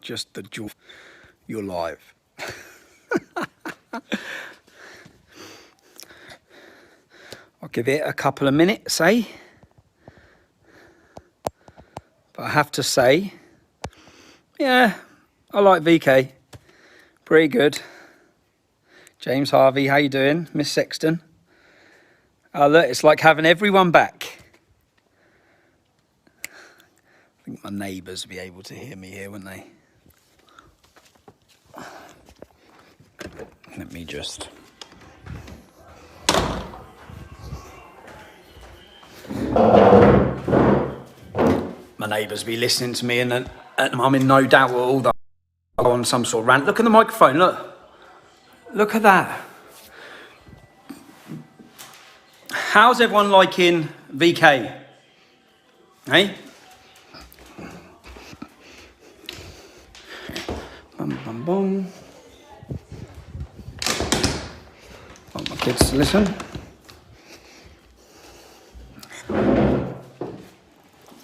Just the joy. You're live. I'll give it a couple of minutes, eh? But I have to say, yeah, I like VK. Pretty good. James Harvey, how you doing? Miss Sexton. Oh, look, it's like having everyone back. I think my neighbours will be able to hear me here, won't they? Let me just... My neighbours be listening to me, and I'm in no doubt all that on some sort of rant. Look at the microphone, look. Look at that. How's everyone liking VK? Hey? Bum, bum, bum. Want my kids to listen?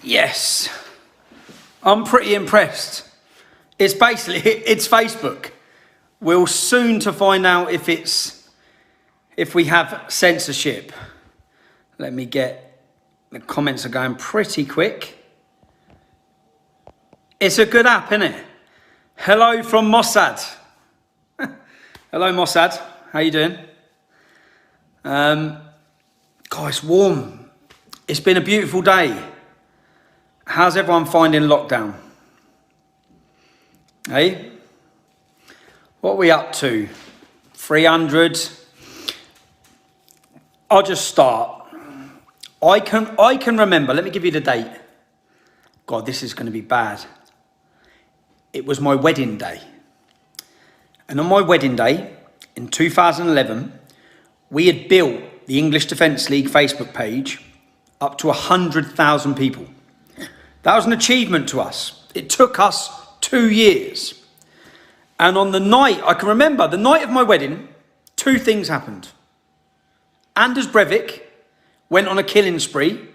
Yes. I'm pretty impressed. It's basically, it's Facebook. We'll soon to find out if we have censorship. Let me get, the comments are going pretty quick. It's a good app, isn't it? Hello from Mossad. Hello Mossad, how you doing? God, it's warm. It's been a beautiful day. How's everyone finding lockdown? Hey? What are we up to? 300? I'll just start. I can remember, let me give you the date. God, this is going to be bad. It was my wedding day. And on my wedding day, in 2011, we had built the English Defence League Facebook page up to 100,000 people. That was an achievement to us. It took us 2 years. And on the night, I can remember, the night of my wedding, 2 things happened. Anders Breivik went on a killing spree,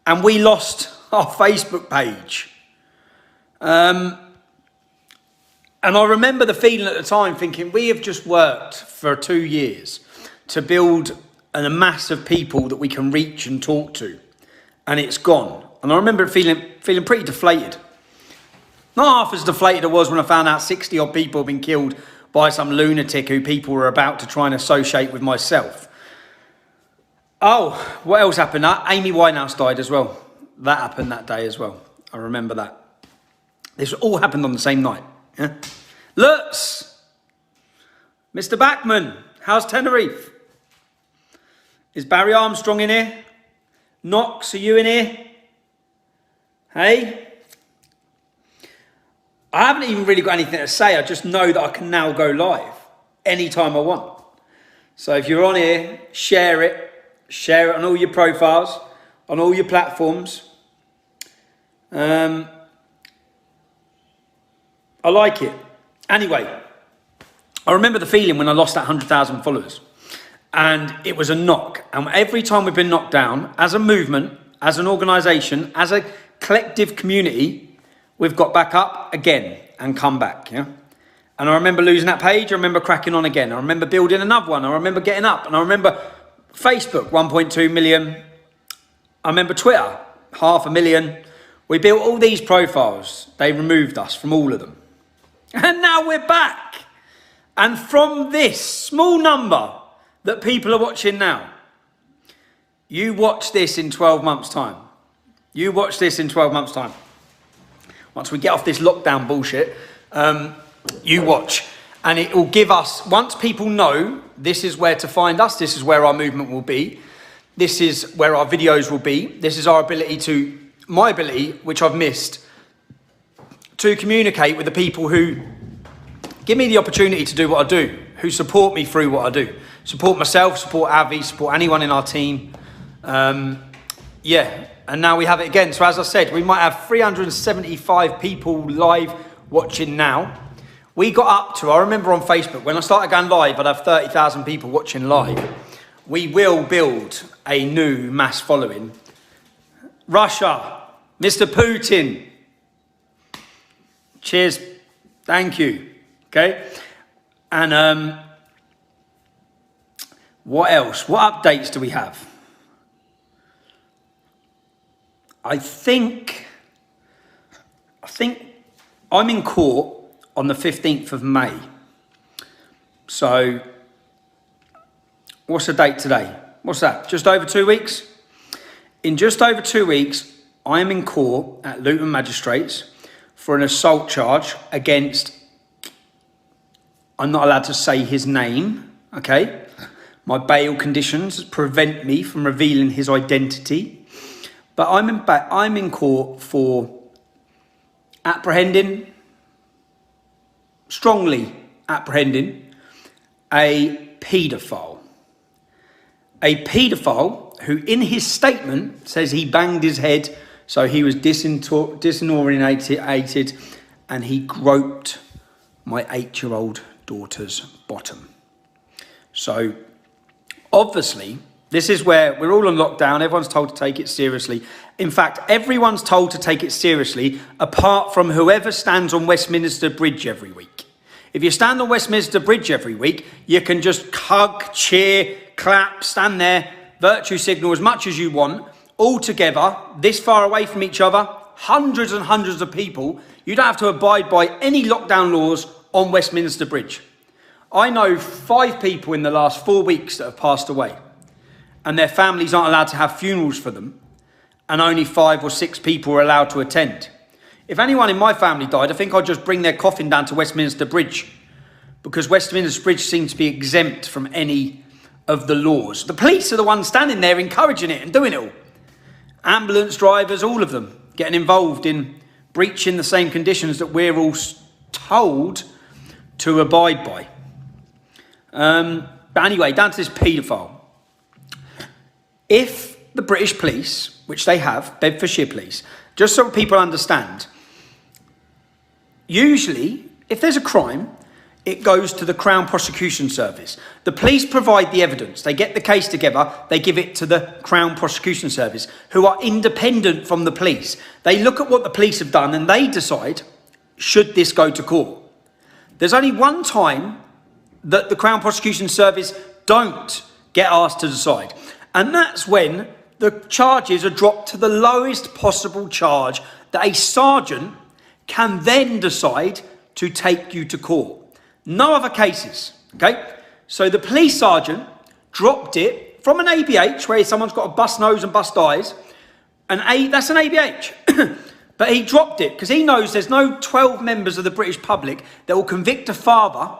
and we lost our Facebook page. And I remember the feeling at the time thinking, we have just worked for 2 years to build a mass of people that we can reach and talk to, and it's gone. And I remember feeling pretty deflated. Not half as deflated I was when I found out 60 odd people had been killed by some lunatic who people were about to try and associate with myself. Oh, what else happened? Amy Winehouse died as well. That happened that day as well. I remember that. This all happened on the same night. Yeah? Lutz! Mr. Backman, how's Tenerife? Is Barry Armstrong in here? Knox, are you in here? Hey? I haven't even really got anything to say. I just know that I can now go live anytime I want. So if you're on here, share it. Share it on all your profiles, on all your platforms. I like it. Anyway, I remember the feeling when I lost that 100,000 followers. And it was a knock. And every time we've been knocked down, as a movement, as an organisation, as a collective community, we've got back up again and come back, yeah? And I remember losing that page. I remember cracking on again. I remember building another one. I remember getting up. And I remember Facebook, 1.2 million. I remember Twitter, 500,000. We built all these profiles. They removed us from all of them. And now we're back. And from this small number that people are watching now, you watch this in 12 months' time. You watch this in 12 months' time. Once we get off this lockdown bullshit, you watch. And it will give us, once people know this is where to find us, this is where our movement will be, this is where our videos will be, this is our ability to, my ability, which I've missed, to communicate with the people who give me the opportunity to do what I do, who support me through what I do. Support myself, support Avi, support anyone in our team. Yeah, and now we have it again. So as I said, we might have 375 people live watching now. We got up to, I remember on Facebook, when I started going live, I'd have 30,000 people watching live. We will build a new mass following. Russia, Mr. Putin. Cheers. Thank you. Okay. And what else? What updates do we have? I think I'm in court on the 15th of May. So what's the date today? What's that? Just over 2 weeks? In just over 2 weeks, I am in court at Luton Magistrates for an assault charge against, I'm not allowed to say his name, okay? My bail conditions prevent me from revealing his identity. But I'm in court for strongly apprehending a paedophile. A paedophile who in his statement says he banged his head, so he was disorientated and he groped my 8-year-old daughter's bottom. So obviously, this is where we're all on lockdown. Everyone's told to take it seriously. In fact, everyone's told to take it seriously, apart from whoever stands on Westminster Bridge every week. If you stand on Westminster Bridge every week, you can just hug, cheer, clap, stand there, virtue signal as much as you want, all together, this far away from each other, hundreds and hundreds of people. You don't have to abide by any lockdown laws on Westminster Bridge. I know 5 people in the last 4 weeks that have passed away, and their families aren't allowed to have funerals for them, and only 5 or 6 people are allowed to attend. If anyone in my family died, I think I'd just bring their coffin down to Westminster Bridge, because Westminster Bridge seems to be exempt from any of the laws. The police are the ones standing there encouraging it and doing it all. Ambulance drivers, all of them, getting involved in breaching the same conditions that we're all told to abide by. But anyway, down to this paedophile. If the British police, which they have, Bedfordshire Police, just so people understand, usually, if there's a crime, it goes to the Crown Prosecution Service. The police provide the evidence. They get the case together. They give it to the Crown Prosecution Service, who are independent from the police. They look at what the police have done and they decide, should this go to court? There's only one time that the Crown Prosecution Service don't get asked to decide. And that's when the charges are dropped to the lowest possible charge that a sergeant can then decide to take you to court. No other cases, okay? So the police sergeant dropped it from an ABH, where someone's got a bust nose and bust eyes, that's an ABH. But he dropped it because he knows there's no 12 members of the British public that will convict a father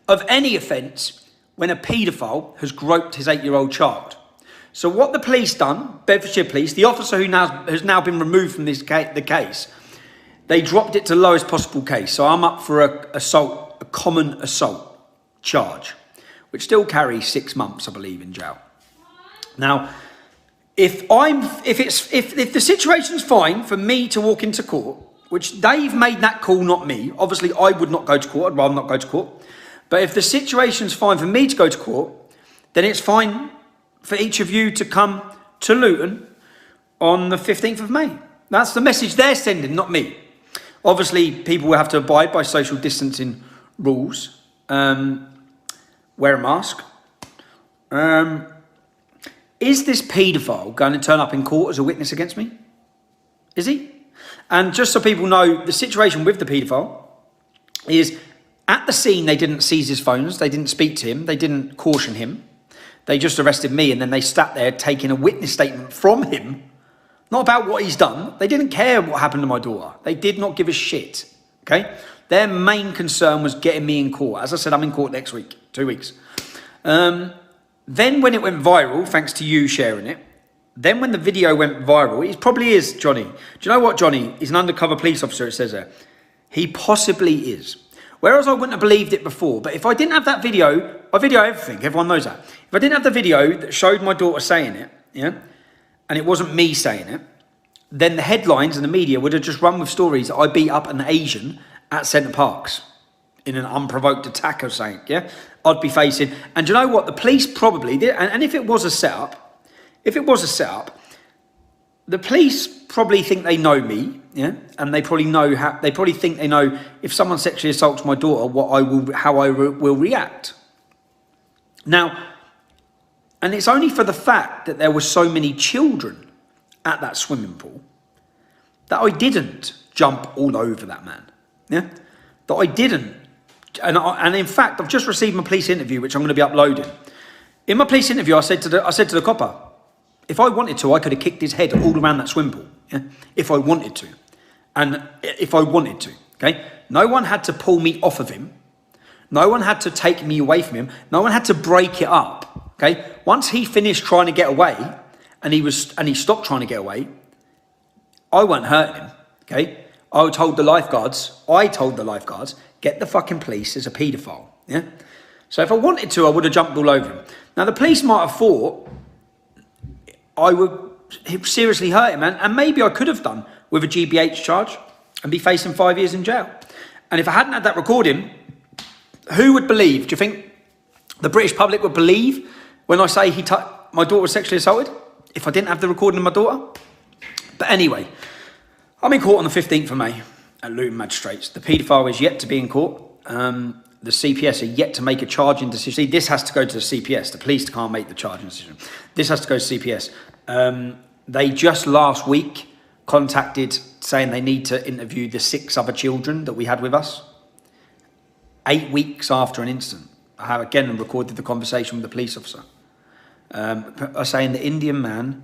of any offence when a paedophile has groped his 8-year-old child. So what the police done, Bedfordshire Police, the officer who has now been removed from the case, they dropped it to the lowest possible case. So I'm up for a common assault charge, which still carries 6 months, I believe, in jail. Now, if the situation's fine for me to walk into court, which they've made that call, not me. Obviously, I would not go to court. I'd rather not go to court. But if the situation's fine for me to go to court, then it's fine for each of you to come to Luton on the 15th of May. That's the message they're sending, not me. Obviously, people will have to abide by social distancing rules. Wear a mask. Is this paedophile going to turn up in court as a witness against me? Is he? And just so people know, the situation with the paedophile is, at the scene, they didn't seize his phones. They didn't speak to him. They didn't caution him. They just arrested me, and then they sat there taking a witness statement from him, not about what he's done. They didn't care what happened to my daughter. They did not give a shit, okay? Their main concern was getting me in court. As I said, I'm in court next week, 2 weeks. Then when it went viral, thanks to you sharing it, then when the video went viral, it probably is Johnny. Do you know what, Johnny? He's an undercover police officer, it says there. He possibly is. Whereas I wouldn't have believed it before. But if I didn't have that video, I video everything, everyone knows that. If I didn't have the video that showed my daughter saying it, yeah, and it wasn't me saying it, then the headlines and the media would have just run with stories that I beat up an Asian at Centre Parks in an unprovoked attack or something, yeah? I'd be facing, and do you know what? The police probably did, and if it was a setup, the police probably think they know me, yeah, and they probably know how. They probably think they know if someone sexually assaults my daughter, how I will react. Now, and it's only for the fact that there were so many children at that swimming pool that I didn't jump all over that man. Yeah, that I didn't. And in fact, I've just received my police interview, which I'm going to be uploading. In my police interview, I said to the copper, if I wanted to, I could have kicked his head all around that swimming pool, yeah? If I wanted to. And if I wanted to, okay? No one had to pull me off of him. No one had to take me away from him. No one had to break it up, okay? Once he finished trying to get away, and he stopped trying to get away, I wasn't hurting him, okay? I told the lifeguards, get the fucking police as a paedophile, yeah? So if I wanted to, I would have jumped all over him. Now, the police might have thought I would seriously hurt him, and maybe I could have done with a GBH charge and be facing 5 years in jail. And if I hadn't had that recording, who would believe? Do you think the British public would believe when I say my daughter was sexually assaulted if I didn't have the recording of my daughter? But anyway, I'm in court on the 15th of May at Luton Magistrates. The paedophile is yet to be in court. The CPS are yet to make a charging decision. See, this has to go to the CPS. The police can't make the charging decision. This has to go to CPS. They just last week contacted saying they need to interview the 6 other children that we had with us. 8 weeks after an incident. I have again recorded the conversation with the police officer. Saying the Indian man,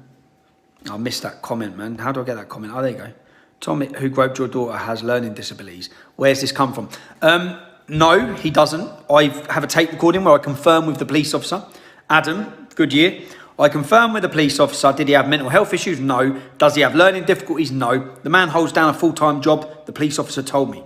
I missed that comment, man. How do I get that comment? Oh, there you go. Tom, who groped your daughter, has learning disabilities. Where's this come from? No, he doesn't. I have a tape recording where I confirm with the police officer. Adam, good year. I confirm with the police officer, did he have mental health issues? No. Does he have learning difficulties? No. The man holds down a full-time job, the police officer told me.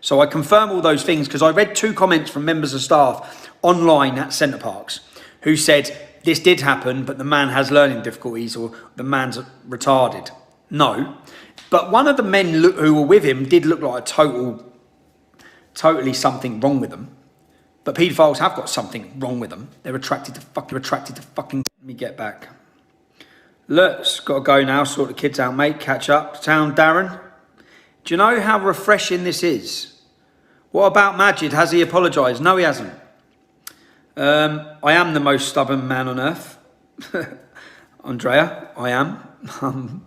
So I confirm all those things because I read 2 comments from members of staff online at Centre Parks who said, this did happen, but the man has learning difficulties or the man's retarded. No. But one of the men who were with him did look like a totally something wrong with them. But paedophiles have got something wrong with them. They're attracted to fucking... Let me get back. Let's got to go now, sort the kids out, mate. Catch up. Town, Darren. Do you know how refreshing this is? What about Majid? Has he apologised? No, he hasn't. I am the most stubborn man on earth. Andrea, I am.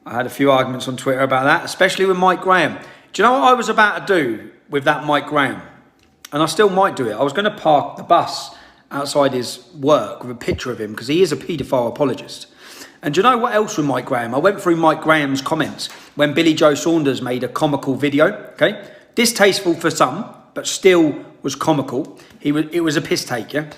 I had a few arguments on Twitter about that, especially with Mike Graham. Do you know what I was about to do with that Mike Graham? And I still might do it. I was going to park the bus outside his work with a picture of him because he is a paedophile apologist. And do you know what else with Mike Graham? I went through Mike Graham's comments when Billy Joe Saunders made a comical video, okay? Distasteful for some, but still was comical. It was a piss take, yeah?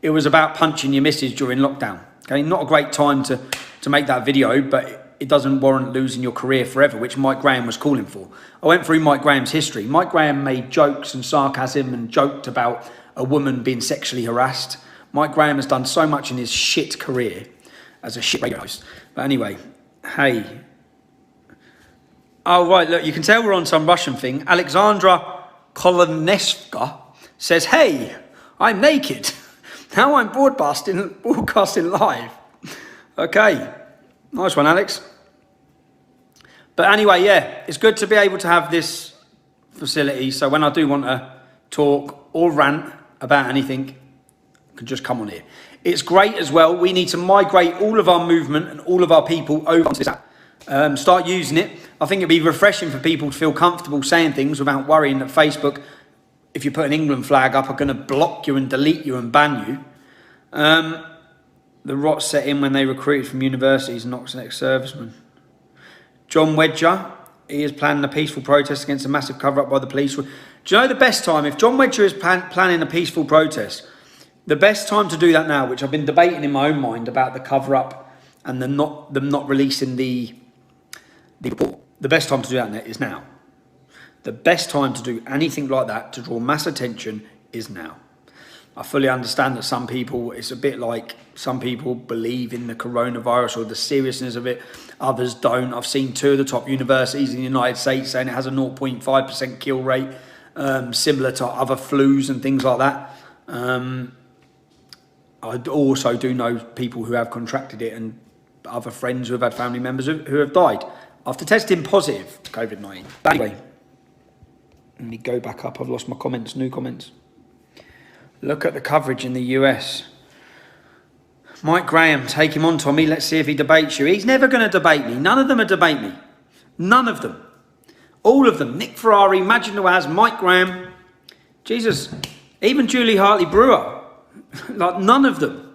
It was about punching your missus during lockdown, okay? Not a great time to make that video, but it doesn't warrant losing your career forever, which Mike Graham was calling for. I went through Mike Graham's history. Mike Graham made jokes and sarcasm and joked about a woman being sexually harassed. Mike Graham has done so much in his shit career as a shit radio host. But anyway, hey. Oh, right, look, you can tell we're on some Russian thing. Alexandra Kolonevska says, hey, I'm naked. Now I'm broadcasting live. Okay, nice one, Alex. But anyway, yeah, it's good to be able to have this facility. So when I do want to talk or rant about anything, I can just come on here. It's great as well. We need to migrate all of our movement and all of our people over to this app. Start using it. I think it'd be refreshing for people to feel comfortable saying things without worrying that Facebook, if you put an England flag up, are going to block you and delete you and ban you. The rot set in when they recruited from universities, not ex-servicemen. John Wedger, he is planning a peaceful protest against a massive cover-up by the police. Do you know the best time? If John Wedger is planning a peaceful protest, the best time to do that now, which I've been debating in my own mind about the cover-up and them not releasing the report, the best time to do that is now. The best time to do anything like that, to draw mass attention, is now. I fully understand that some people, it's a bit like some people believe in the coronavirus or the seriousness of it. Others don't. I've seen 2 of the top universities in the United States saying it has a 0.5% kill rate, similar to other flus and things like that. I also do know people who have contracted it and other friends who have had family members who have died. after testing positive COVID-19. But anyway, let me go back up. I've lost my comments, new comments. Look at the coverage in the US. Mike Graham, take him on, Tommy. Let's see if he debates you. He's never going to debate me. None of them are debate me. None of them. All of them. Nick Ferrari, Imagine Noaz, Mike Graham. Jesus. Even Julie Hartley-Brewer. Like, none of them.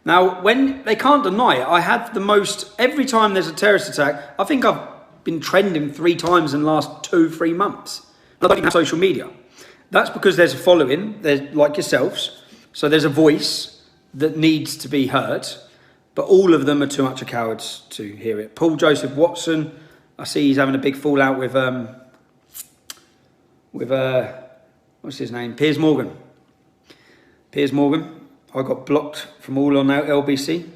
Now, when they can't deny it, I have the most, every time there's a terrorist attack, I think I've been trending 3 times in the last 2-3 months. I don't even have social media. That's because there's a following, there's like yourselves. So there's a voice that needs to be heard, but all of them are too much of cowards to hear it. Paul Joseph Watson, I see he's having a big fallout with what's his name? Piers Morgan. Piers Morgan, I got blocked from all on LBC.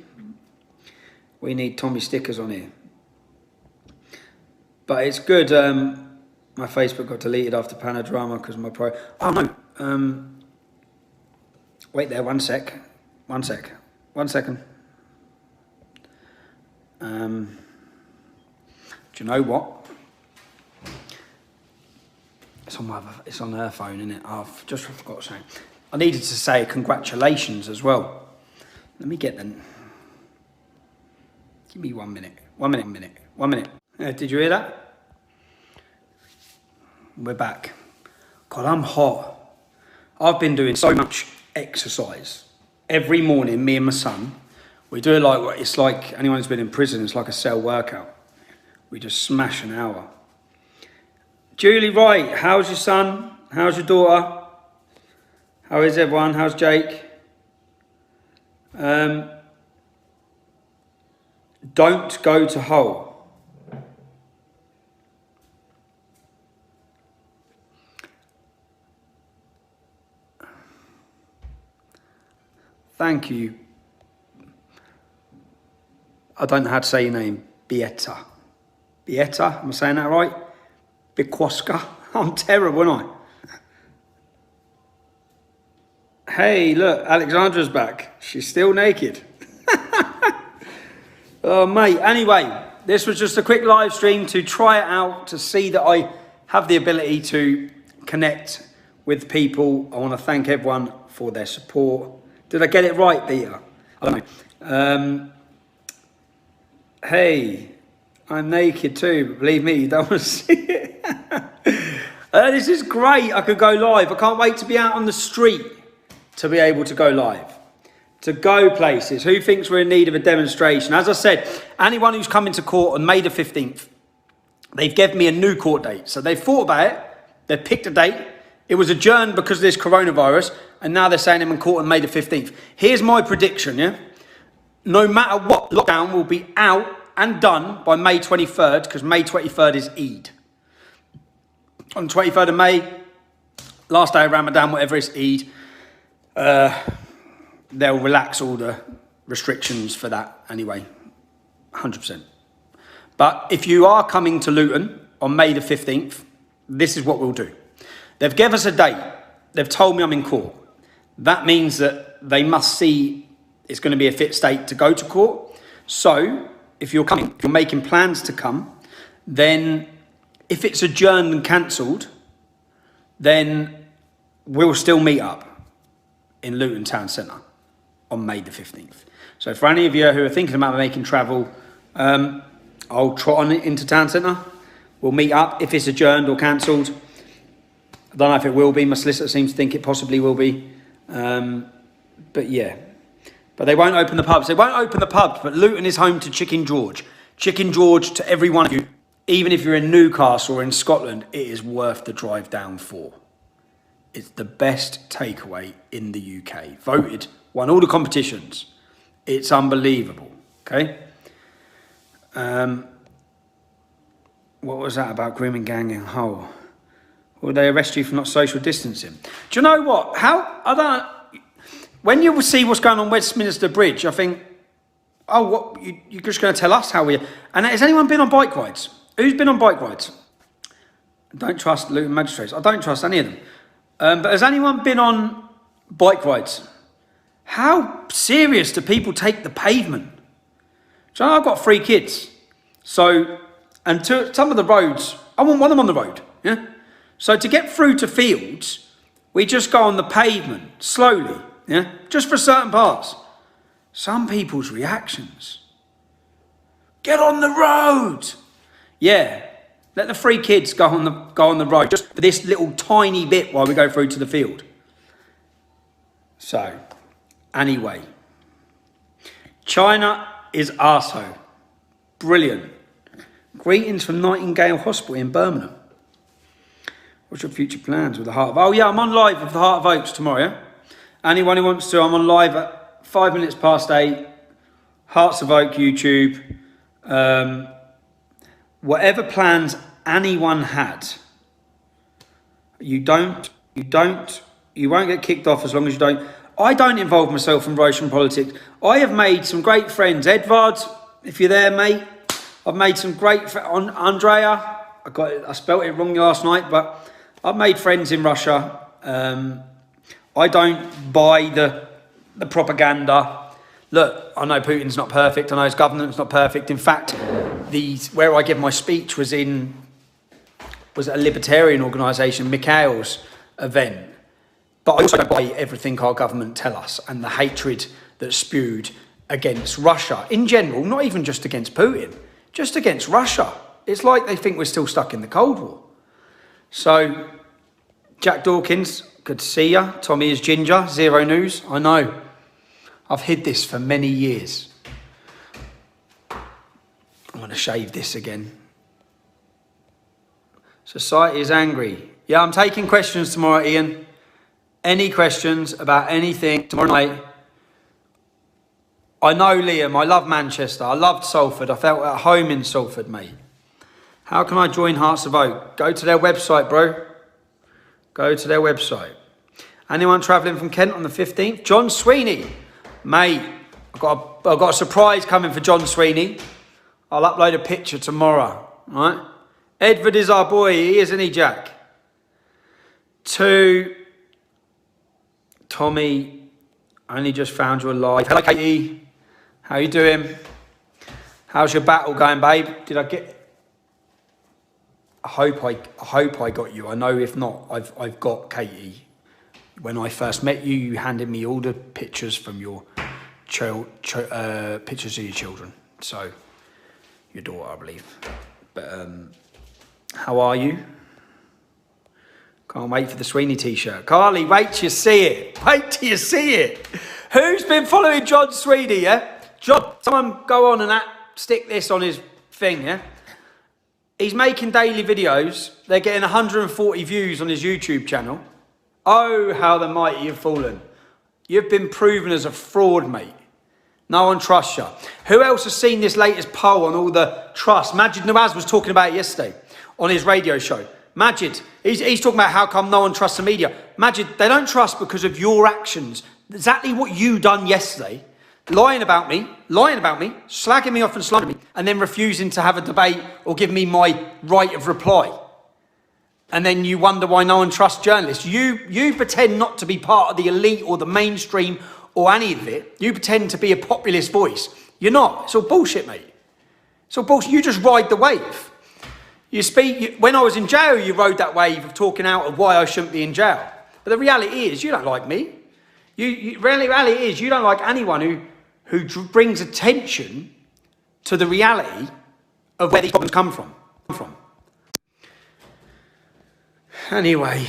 We need Tommy stickers on here. But it's good. My Facebook got deleted after Panadrama because my pro. Oh no. Wait there, one second. Do you know what? It's on her phone, isn't it? I've just forgot to say. I needed to say congratulations as well. Let me get them. Give me 1 minute. 1 minute. Did you hear that? We're back. God, I'm hot. I've been doing so much exercise. Every morning, me and my son, we do it like, it's like anyone who's been in prison, it's like a cell workout. We just smash an hour. Julie Wright, how's your son? How's your daughter? How is everyone? How's Jake? Don't go to Hull. Thank you. I don't know how to say your name. Bieta. Bieta, am I saying that right? Bikwaska. I'm terrible, aren't I? Hey, look, Alexandra's back. She's still naked. Oh, mate. Anyway, this was just a quick live stream to try it out, to see that I have the ability to connect with people. I want to thank everyone for their support. Did I get it right, Peter? I don't know. Hey, I'm naked too, but believe me, you don't want to see it. This is great. I could go live. I can't wait to be out on the street to be able to go live. To go places. Who thinks we're in need of a demonstration? As I said, anyone who's coming to court on May the 15th, they've given me a new court date. So they've thought about it. They've picked a date. It was adjourned because of this coronavirus. And now they're saying I'm in court on May the 15th. Here's my prediction, yeah? No matter what, lockdown will be out and done by May 23rd, because May 23rd is Eid. On the 23rd of May, last day of Ramadan, whatever it's Eid, they'll relax all the restrictions for that anyway, 100%. But if you are coming to Luton on May the 15th, this is what we'll do. They've given us a date. They've told me I'm in court. That means that they must see it's going to be a fit state to go to court. So if you're coming, if you're making plans to come, then if it's adjourned and cancelled, then we'll still meet up in Luton Town Centre on May the 15th. So for any of you who are thinking about making travel, I'll trot on it into Town Centre. We'll meet up if it's adjourned or cancelled. I don't know if it will be. My solicitor seems to think it possibly will be. But yeah. But they won't open the pubs. They won't open the pubs, but Luton is home to Chicken George. Chicken George, to every one of you, even if you're in Newcastle or in Scotland, it is worth the drive down for. It's the best takeaway in the UK. Voted, won all the competitions. It's unbelievable, okay? What was that about grooming gang in Hull? Will they arrest you for not social distancing? Do you know what? When you see what's going on Westminster Bridge, I think, oh, what, you're just going to tell us how we... And has anyone been on bike rides? Who's been on bike rides? I don't trust Luton magistrates. I don't trust any of them. But has anyone been on bike rides? How serious do people take the pavement? Do you know, I've got 3 kids. So And to some of the roads, I wouldn't want them on the road. Yeah. So to get through to fields, we just go on the pavement slowly. Yeah. Just for certain parts. Some people's reactions. Get on the road. Yeah. Let the 3 kids go on the road just for this little tiny bit while we go through to the field. So, anyway, China is arsehole. Brilliant. Greetings from Nightingale Hospital in Birmingham. What's your future plans with the Heart of... Oh yeah, I'm on live with the Heart of Oaks tomorrow, yeah? Anyone who wants to, I'm on live at 5 minutes past 8. Hearts of Oak YouTube. Whatever plans anyone had, you won't get kicked off as long as you don't. I don't involve myself in Russian politics. I have made some great friends. Edvard, if you're there, mate. I've made some great friends. Andrea, I spelt it wrong last night, but I've made friends in Russia. I don't buy the propaganda. Look, I know Putin's not perfect. I know his government's not perfect. In fact, where I gave my speech was at a libertarian organisation, Mikhail's event. But I also don't buy everything our government tell us and the hatred that's spewed against Russia in general, not even just against Putin, just against Russia. It's like they think we're still stuck in the Cold War. So, Jack Dawkins, good to see ya. Tommy is ginger, zero news. I know. I've hid this for many years. I'm going to shave this again. Society is angry. Yeah, I'm taking questions tomorrow, Ian. Any questions about anything tomorrow night? I know, Liam, I love Manchester. I loved Salford. I felt at home in Salford, mate. How can I join Hearts of Oak? Go to their website, bro. Go to their website. Anyone travelling from Kent on the 15th? John Sweeney. Mate, I've got a surprise coming for John Sweeney. I'll upload a picture tomorrow, right? Edward is our boy, isn't he, Jack? 2, Tommy, I only just found you alive. Hello, Katie. How you doing? How's your battle going, babe? Did I get... I hope I got you. I know if not, I've got Katie. When I first met you, you handed me all the pictures from your pictures of your children. So, your daughter, I believe. But how are you? Can't wait for the Sweeney t-shirt. Carly, wait till you see it. Wait till you see it. Who's been following John Sweeney, yeah? John, someone go on and stick this on his thing, yeah? He's making daily videos. They're getting 140 views on his YouTube channel. Oh, how the mighty have fallen. You've been proven as a fraud, mate. No one trusts you. Who else has seen this latest poll on all the trust? Majid Nawaz was talking about it yesterday on his radio show. Majid, he's talking about how come no one trusts the media. Majid, they don't trust because of your actions. Exactly what you done yesterday. Lying about me, slagging me off and slandering me, and then refusing to have a debate or give me my right of reply. And then you wonder why no one trusts journalists. You pretend not to be part of the elite or the mainstream or any of it. You pretend to be a populist voice. You're not. It's all bullshit, mate. It's all bullshit. You just ride the wave. When I was in jail, you rode that wave of talking out of why I shouldn't be in jail. But the reality is, you don't like me. Reality is, you don't like anyone who brings attention to the reality of where these problems come from. Anyway,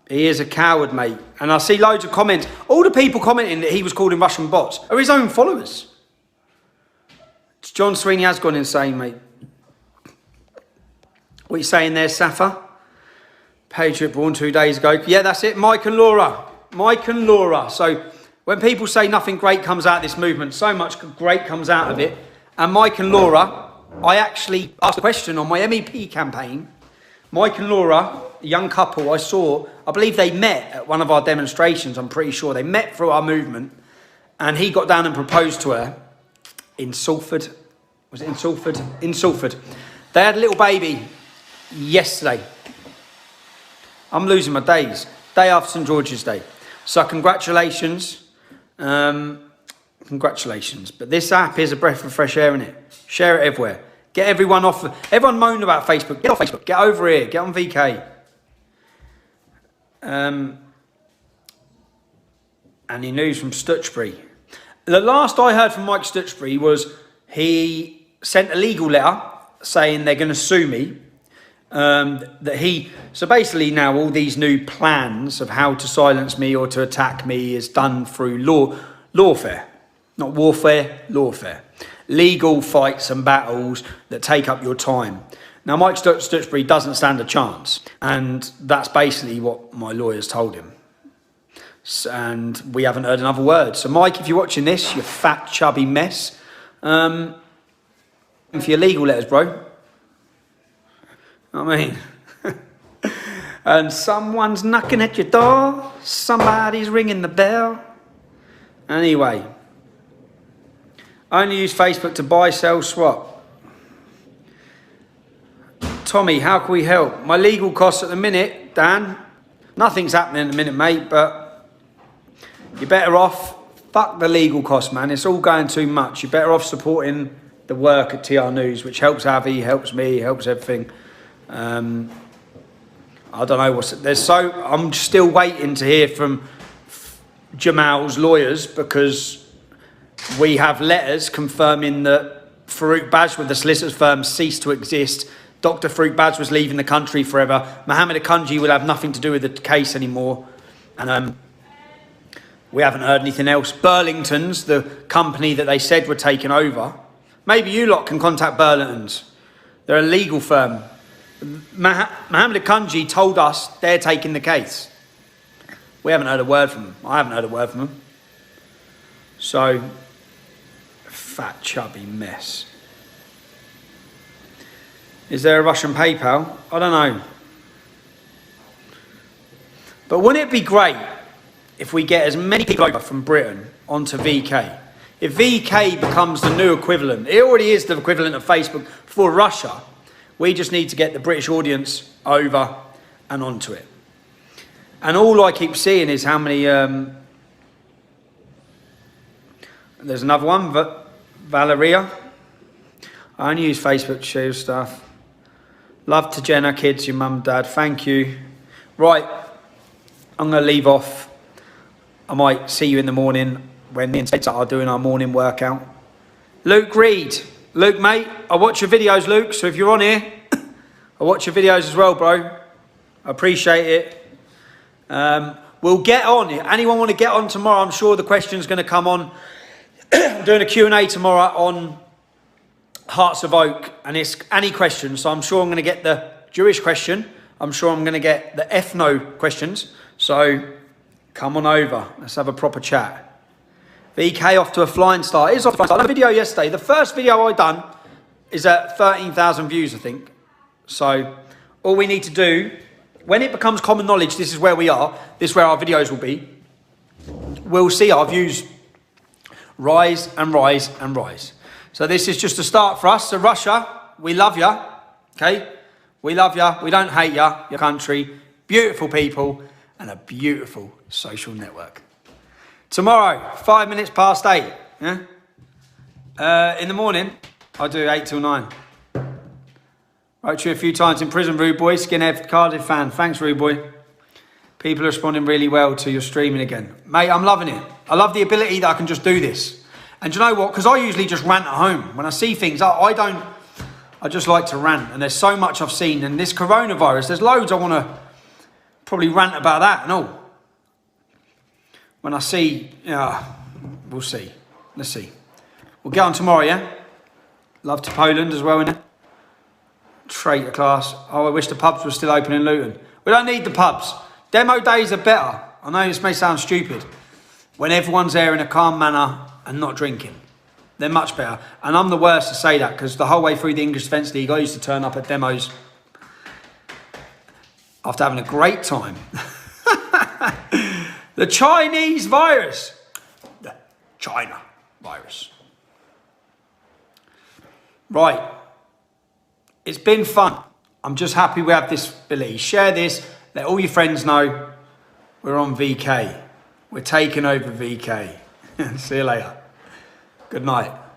he is a coward, mate. And I see loads of comments. All the people commenting that he was called in Russian bots are his own followers. John Sweeney has gone insane, mate. What are you saying there, Safa? Patriot born 2 days ago. Yeah, that's it. Mike and Laura. So when people say nothing great comes out of this movement, so much great comes out of it. And Mike and Laura, I actually asked a question on my MEP campaign. Mike and Laura, a young couple I saw, I believe they met at one of our demonstrations, I'm pretty sure. They met through our movement. And he got down and proposed to her in Salford. Was it in Salford? In Salford. They had a little baby yesterday. I'm losing my days. Day after St. George's Day. So congratulations. congratulations. But this app is a breath of fresh air, innit? Share it everywhere. Get everyone off. Everyone moaned about Facebook. Get off Facebook. Get over here. Get on VK. Any news from Stutchbury? The last I heard from Mike Stutchbury was he sent a legal letter saying they're going to sue me. So basically now all these new plans of how to silence me or to attack me is done through lawfare. Not warfare, lawfare. Legal fights and battles that take up your time. Now, Mike Stutchbury doesn't stand a chance. And that's basically what my lawyers told him. And we haven't heard another word. So, Mike, if you're watching this, you fat, chubby mess. For your legal letters, bro. I mean... And someone's knocking at your door. Somebody's ringing the bell. Anyway... Only use Facebook to buy, sell, swap. Tommy, how can we help? My legal costs at the minute, Dan. Nothing's happening at the minute, mate, but you're better off. Fuck the legal costs, man. It's all going too much. You're better off supporting the work at TR News, which helps Avi, helps me, helps everything. I don't know I'm still waiting to hear from Jamal's lawyers because we have letters confirming that Farouk Baj with the solicitors firm ceased to exist. Dr. Farouk Baj was leaving the country forever. Mohammed Akunji will have nothing to do with the case anymore. And we haven't heard anything else. Burlington's, the company that they said were taking over. Maybe you lot can contact Burlington's. They're a legal firm. Mohammed Akunji told us they're taking the case. We haven't heard a word from them. I haven't heard a word from them. So... fat chubby mess. Is there a Russian PayPal? I don't know. But wouldn't it be great if we get as many people over from Britain onto VK? If VK becomes the new equivalent, it already is the equivalent of Facebook for Russia. We just need to get the British audience over and onto it. And all I keep seeing is how many... there's another one, but Valeria. I only use Facebook to share stuff. Love to Jenna, kids, your mum, dad. Thank you. Right, I'm going to leave off. I might see you in the morning when me and Ted are doing our morning workout. Luke Reed. Luke, mate, I watch your videos, Luke. So if you're on here, I watch your videos as well, bro. I appreciate it. We'll get on. Anyone want to get on tomorrow? I'm sure the question's going to come on. I'm doing a Q&A tomorrow on Hearts of Oak, and it's any question. So I'm sure I'm going to get the Jewish question. I'm sure I'm going to get the ethno questions. So come on over. Let's have a proper chat. VK off to a flying start. It is off to a flying start. I did a video yesterday. The first video I done is at 13,000 views, I think. So all we need to do, when it becomes common knowledge, this is where we are. This is where our videos will be. We'll see our views rise and rise and rise. So this is just a start for us. So Russia, we love you, okay? We love you. We don't hate you, your country. Beautiful people and a beautiful social network. Tomorrow, 5 minutes past 8. Yeah? In the morning, I do 8 till 9. Wrote to you a few times in prison, Rude Boy. Skinhead Cardiff fan. Thanks, Rude Boy. People are responding really well to your streaming again. Mate, I'm loving it. I love the ability that I can just do this. And do you know what? Because I usually just rant at home. When I see things, I just like to rant. And there's so much I've seen. And this coronavirus, there's loads I want to probably rant about that and all. When I see, we'll see. Let's see. We'll get on tomorrow, yeah? Love to Poland as well, innit? Traitor class. Oh, I wish the pubs were still open in Luton. We don't need the pubs. Demo days are better. I know this may sound stupid. When everyone's there in a calm manner and not drinking. They're much better. And I'm the worst to say that because the whole way through the English Defence League, I used to turn up at demos after having a great time. The Chinese virus. The China virus. Right. It's been fun. I'm just happy we have this ability. Share this. Let all your friends know we're on VK. We're taking over VK. See you later. Good night.